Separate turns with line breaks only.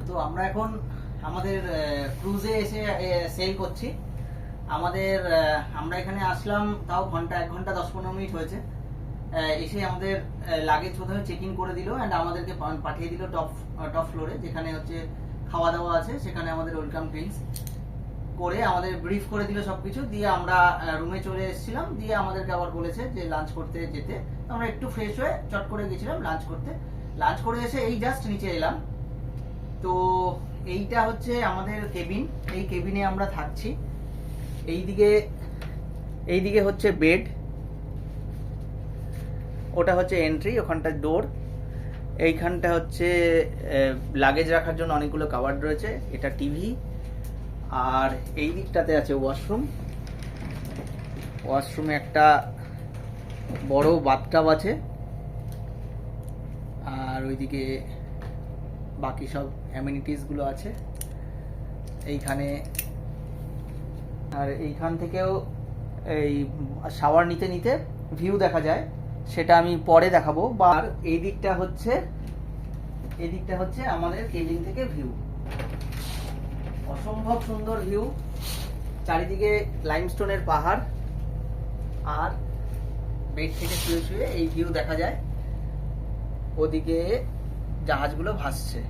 তো আমরা এখন আমাদের ক্রুজে এসে সেল করছি। আমাদের আমরা এখানে আসলাম তাও এক ঘন্টা 10-15 মিনিট হয়েছে। এসে আমাদের লাগেজ প্রথমে চেক ইন করে দিল অ্যান্ড আমাদেরকে পাঠিয়ে দিল টপ ফ্লোরে, যেখানে হচ্ছে খাওয়া দাওয়া আছে। সেখানে আমাদের ওয়েলকাম ড্রিঙ্কস করে আমাদের ব্রিফ করে দিল সবকিছু দিয়ে আমরা রুমে চলে এসেছিলাম। দিয়ে আমাদেরকে আবার বলেছে যে লাঞ্চ করতে যেতে। আমরা একটু ফ্রেশ হয়ে চট করে গেছিলাম লাঞ্চ করতে। লাঞ্চ করে এসে এই জাস্ট নিচে এলাম। তো এইটা হচ্ছে আমাদের কেবিন। এই কেবিনে আমরা থাকছি। এইদিকে হচ্ছে বেড, ওটা হচ্ছে এন্ট্রি, ওখানটা ডোর। এইখানটা হচ্ছে লাগেজ রাখার জন্য অনেকগুলো কাভার্ড রয়েছে। এটা টিভি। আর এই দিকটাতে আছে ওয়াশরুম। ওয়াশরুমে একটা বড় বাথটাব আছে। আর ওইদিকে বাকি সব অ্যামিনিটিসগুলো আছে এইখানে। আর এইখান থেকেও এই শাওয়ার নিতে নিতে ভিউ দেখা যায়, সেটা আমি পরে দেখাবো। আর এই দিকটা হচ্ছে আমাদের কেবিন থেকে ভিউ। অসম্ভব সুন্দর ভিউ, চারিদিকে লাইমস্টোনের পাহাড়। আর বেড থেকে শুয়ে শুয়ে এই ভিউ দেখা যায়। ওদিকে জাহাজগুলো ভাসছে।